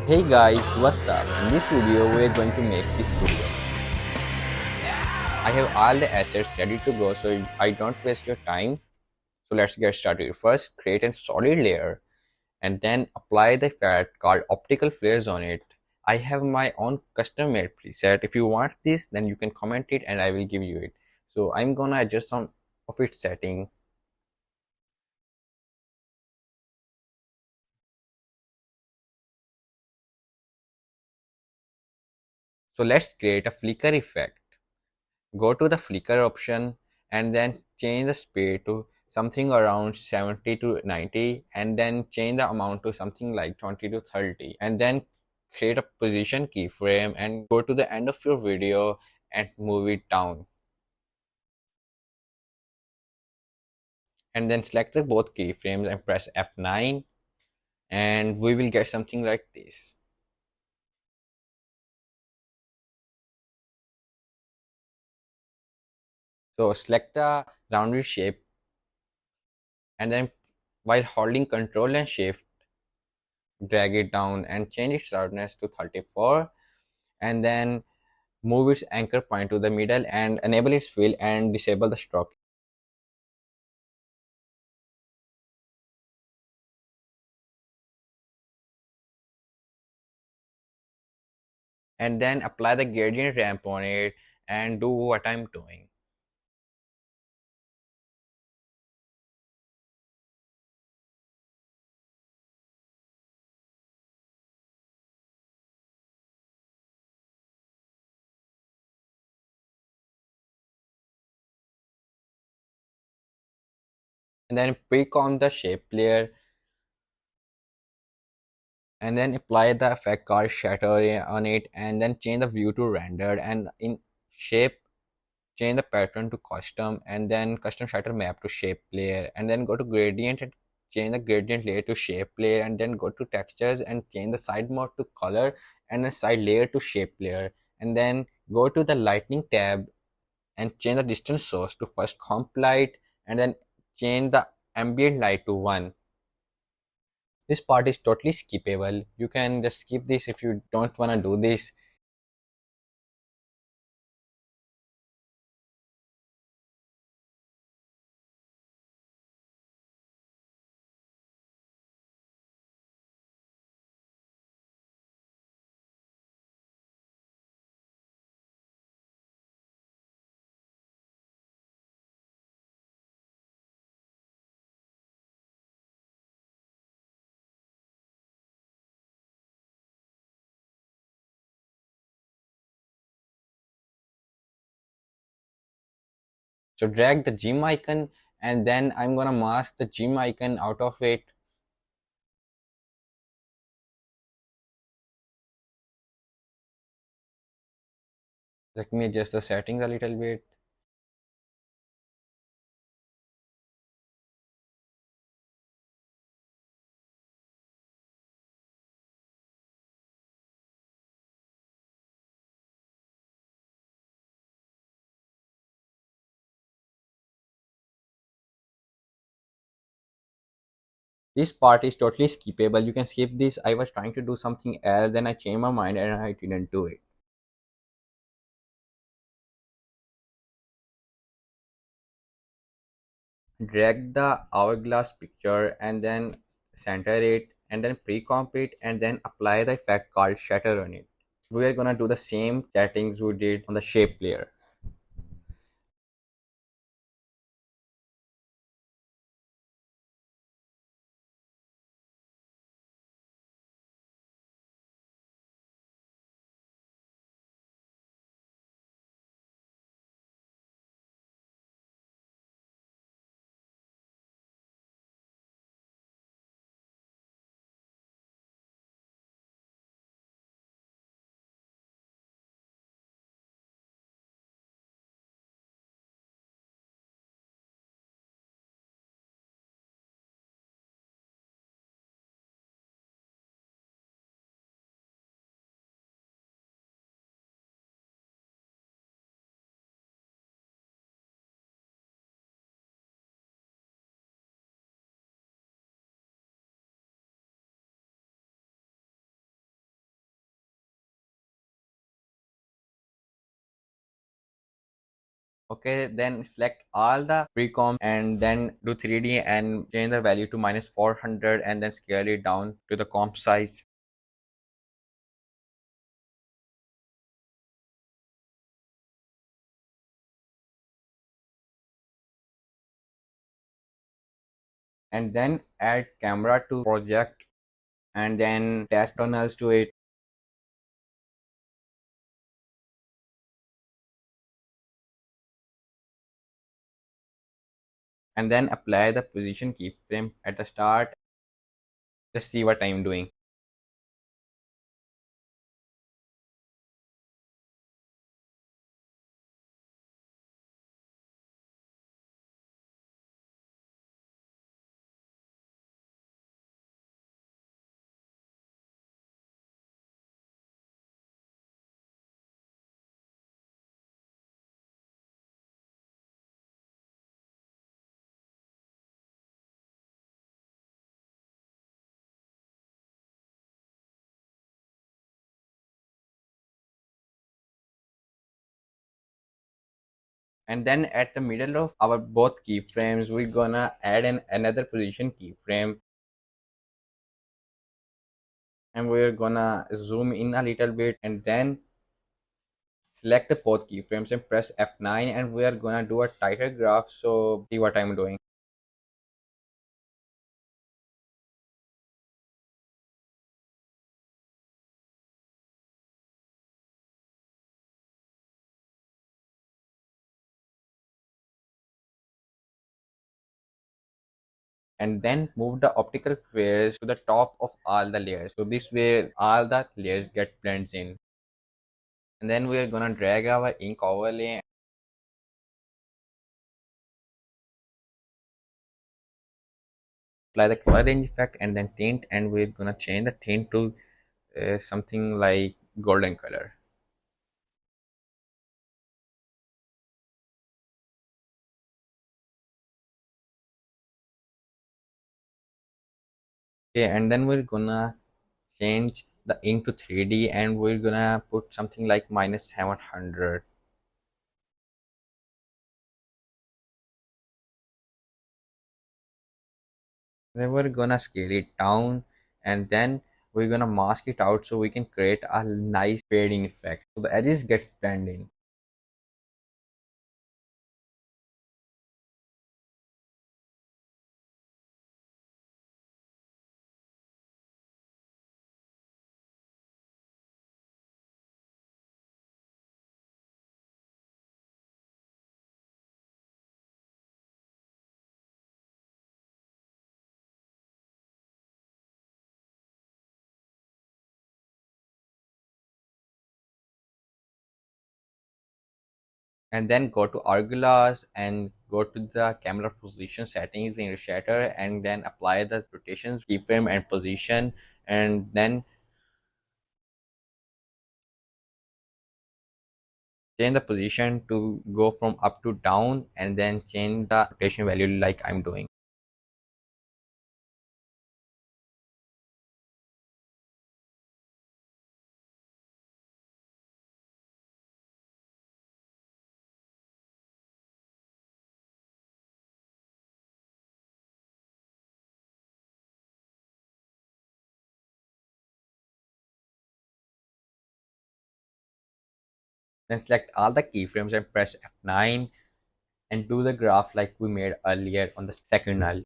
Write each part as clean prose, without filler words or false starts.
Hey guys, what's up? In this video, we're going to make this video. I have all the assets ready to go so I don't waste your time. So let's get started. First, create a solid layer and then apply the effect called optical flares on it. I have my own custom made preset. If you want this, then you can comment it and I will give you it. So I'm gonna adjust some of its setting. So let's create a flicker effect. Go to the flicker option and then change the speed to something around 70 to 90 and then change the amount to something like 20 to 30 and then create a position keyframe and go to the end of your video and move it down and then select the both keyframes and press F9 and we will get something like this. So select the rounded shape and then while holding Ctrl and Shift drag it down and change its sharpness to 34 and then move its anchor point to the middle and enable its fill and disable the stroke. And then apply the gradient ramp on it and do what I'm doing. And then pre-comp the shape layer and then apply the effect called shatter on it and then change the view to rendered and in shape change the pattern to custom and then custom shatter map to shape layer and then go to gradient and change the gradient layer to shape layer and then go to textures and change the side mode to color and the side layer to shape layer and then go to the lightning tab and change the distance source to first comp light and then change the ambient light to 1. This part is totally skippable. You can just skip this if you don't want to do this. So drag the gym icon and then I'm gonna mask the gym icon out of it. Let me adjust the settings a little bit. This part is totally skippable. You can skip this. I was trying to do something else, then I changed my mind and I didn't do it. Drag the hourglass picture and then center it and then pre-comp it and then apply the effect called shatter on it. We are gonna do the same settings we did on the shape layer. Okay, then select all the pre-comp and then do 3D and change the value to minus 400 and then scale it down to the comp size. And then add camera to project and then test tunnels to it. And then apply the position keyframe at the start. Just see what I'm doing. And then at the middle of our both keyframes, we're gonna add another position keyframe and we're gonna zoom in a little bit and then select the both keyframes and press F9 and we are gonna do a tighter graph. So see what I'm doing. And then move the optical squares to the top of all the layers. So this way all the layers get blends in. And then we are gonna drag our ink overlay, apply the color range effect and then tint and we're gonna change the tint to something like golden color. Okay, and then we're gonna change the ink to 3D and we're gonna put something like minus 700. Then we're gonna scale it down and then we're gonna mask it out so we can create a nice fading effect. So the edges gets blended in. And then go to Argilas and go to the camera position settings in your shutter and then apply the rotations, keyframe and position and then change the position to go from up to down and then change the rotation value like I'm doing. Then select all the keyframes and press F9 and do the graph like we made earlier on the second null.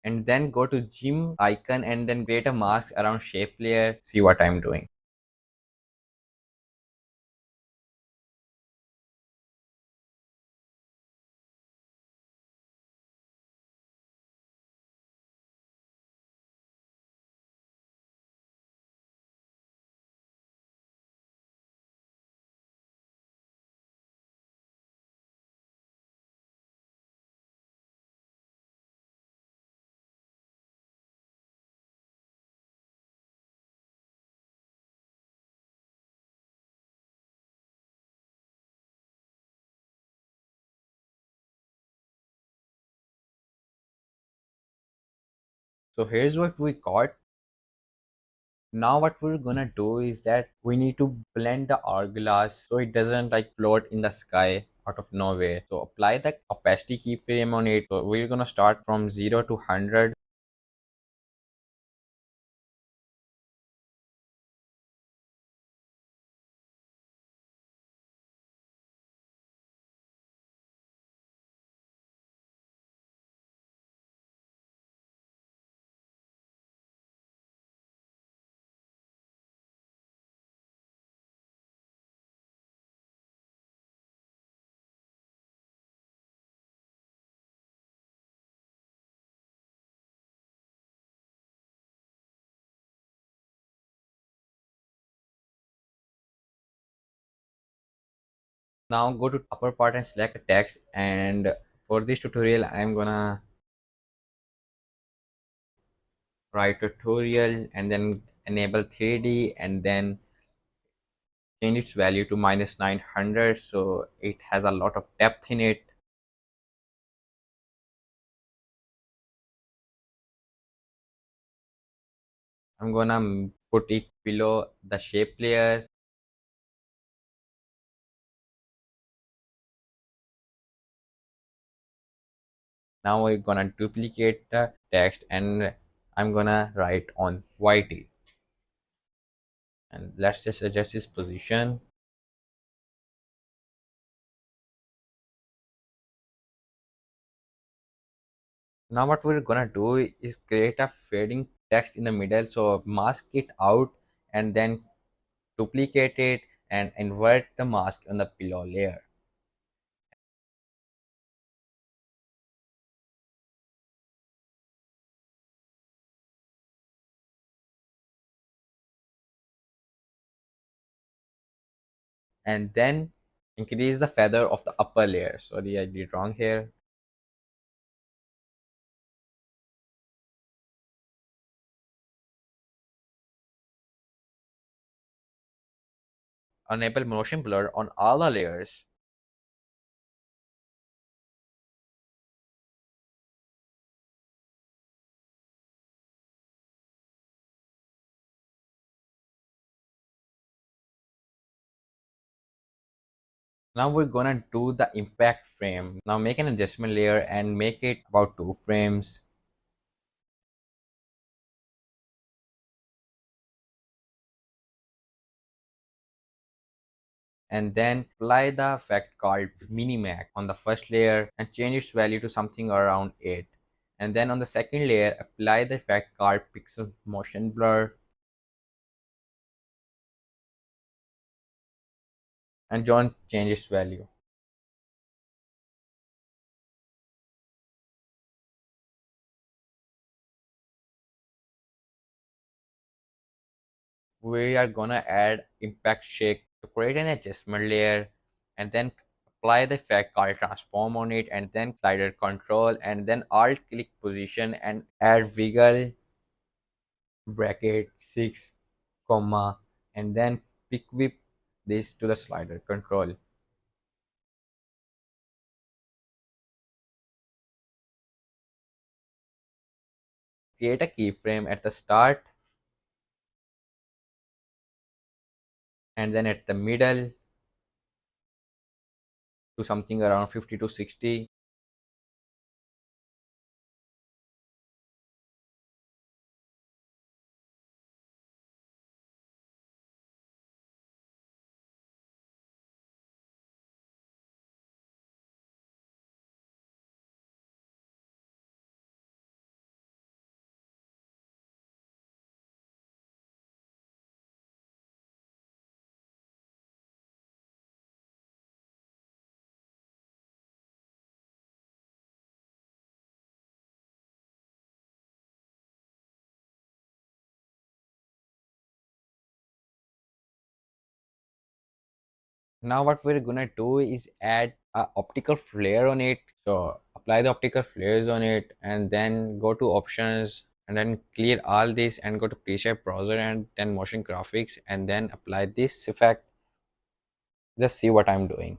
And then go to gym icon and then create a mask around shape layer. See what I'm doing. So here's what we got. Now what we're gonna do is that we need to blend the hourglass so it doesn't like float in the sky out of nowhere. So apply the opacity keyframe on it. So we're gonna start from 0 to 100. Now go to upper part and select a text, and for this tutorial I'm gonna write tutorial and then enable 3D and then change its value to minus 900 so it has a lot of depth in it. I'm gonna put it below the shape layer. Now we're gonna duplicate the text and I'm gonna write on YT, and let's just adjust its position. Now what we're gonna do is create a fading text in the middle, so mask it out and then duplicate it and invert the mask on the below layer. And then increase the feather of the upper layer. Sorry, I did wrong here. Enable motion blur on all the layers. Now we're gonna do the impact frame. Now make an adjustment layer and make it about 2 frames. And then apply the effect called minimax on the first layer and change its value to something around 8. And then on the second layer, apply the effect called pixel motion blur and don't change its value. We are gonna add impact shake to create an adjustment layer and then apply the effect called transform on it and then slider control and then alt click position and add wiggle bracket 6 comma and then pick whip this to the slider control. Create a keyframe at the start and then at the middle to something around 50 to 60. Now what we're gonna do is add a optical flare on it. So apply the optical flares on it and then go to options and then clear all this and go to preset browser and then motion graphics and then apply this effect. Just see what I'm doing.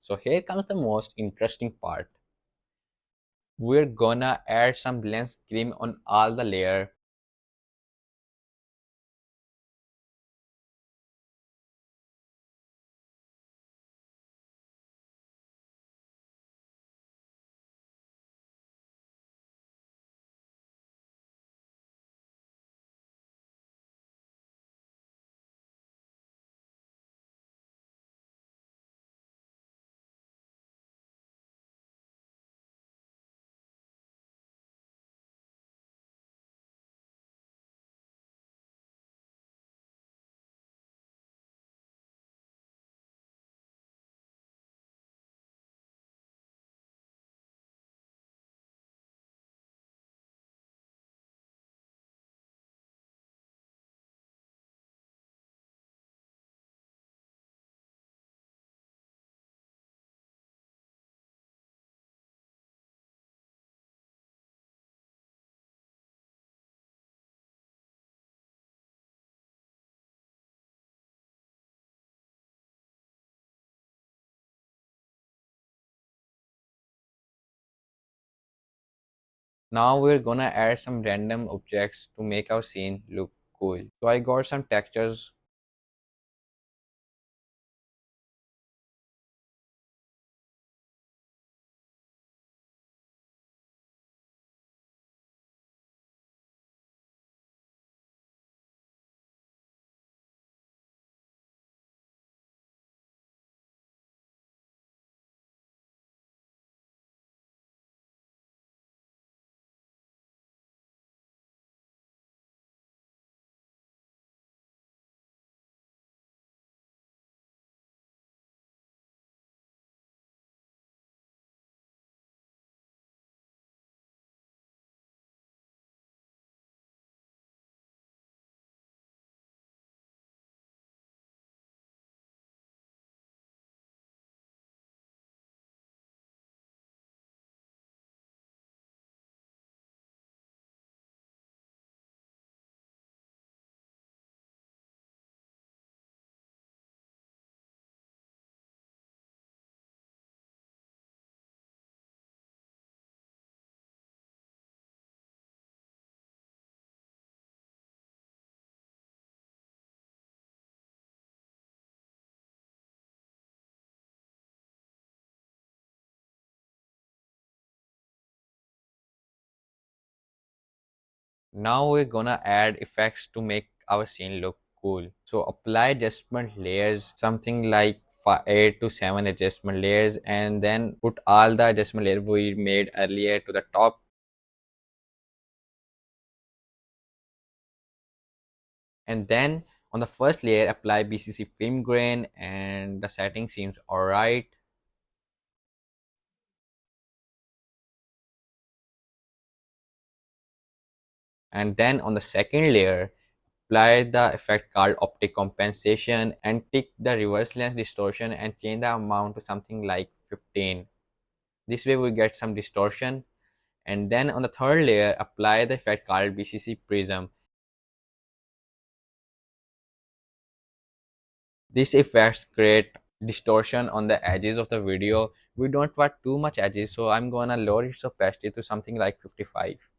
So here comes the most interesting part. We're gonna add some lens cream on all the layer. Now we're gonna add some random objects to make our scene look cool. So I got some textures. Now we're gonna add effects to make our scene look cool. So apply adjustment layers, something like 8 to 7 adjustment layers, and then put all the adjustment layers we made earlier to the top. And then on the first layer, apply BCC film grain, and the setting seems alright. And then on the second layer, apply the effect called optic compensation and pick the reverse lens distortion and change the amount to something like 15. This way we get some distortion. And then on the third layer, apply the effect called BCC prism. These effects create distortion on the edges of the video. We don't want too much edges, so I'm gonna lower its opacity to something like 55.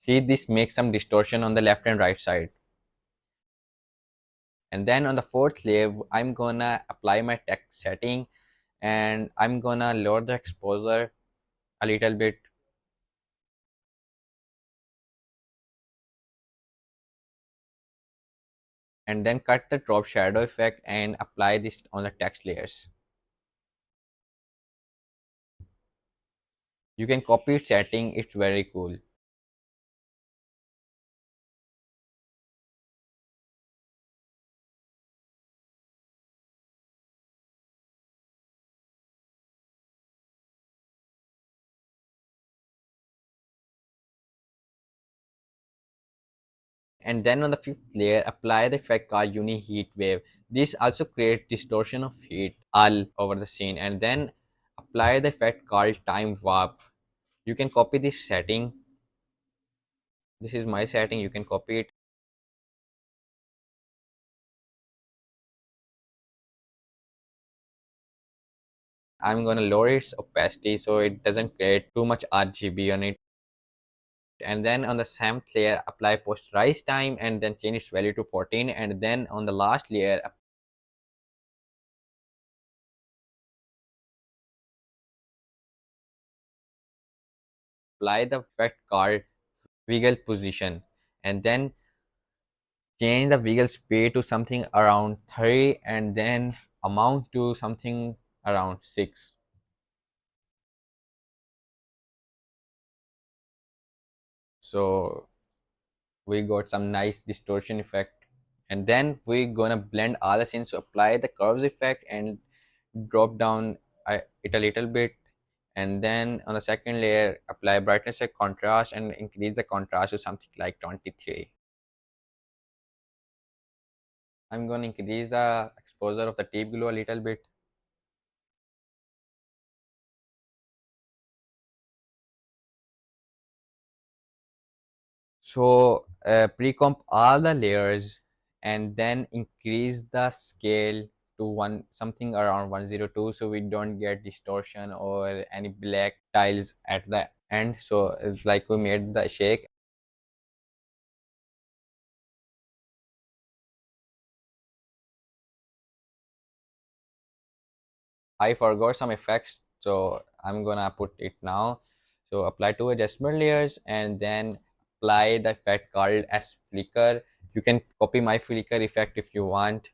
See, this makes some distortion on the left and right side. And then on the fourth layer, I'm gonna apply my text setting, and I'm gonna lower the exposure a little bit, and then cut the drop shadow effect and apply this on the text layers. You can copy its setting, it's very cool. And then on the fifth layer, apply the effect called uni heat wave. This also creates distortion of heat all over the scene. And then apply the effect called time warp. You can copy this setting. This is my setting, you can copy it. I'm gonna lower its opacity so it doesn't create too much RGB on it. And then on the seventh layer, apply posterize time and then change its value to 14. And then on the last layer, apply the effect called wiggle position. And then change the wiggle speed to something around 3 and then amount to something around 6. So we got some nice distortion effect. And then we're gonna blend all the scenes to apply the curves effect and drop down it a little bit. And then on the second layer, apply brightness and contrast and increase the contrast to something like 23. I'm going to increase the exposure of the deep glow a little bit. So pre-comp all the layers and then increase the scale to one something around 102 so we don't get distortion or any black tiles at the end. So it's like we made the shake. I forgot some effects, so I'm gonna put it now. So apply two adjustment layers and then apply the effect called as flicker. You can copy my flicker effect if you want.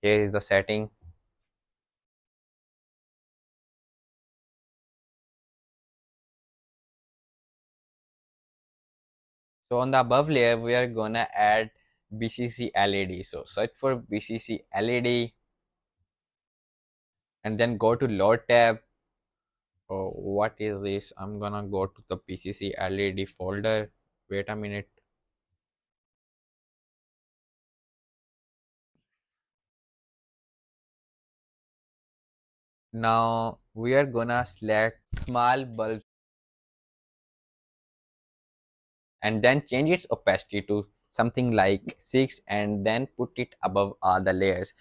Here is the setting. So on the above layer, we are gonna add BCC LED. So search for BCC LED and then go to load tab. Oh, what is this? I'm gonna go to the BCC LED folder. Wait a minute. Now we are gonna select small bulb and then change its opacity to something like 6 and then put it above all the layers.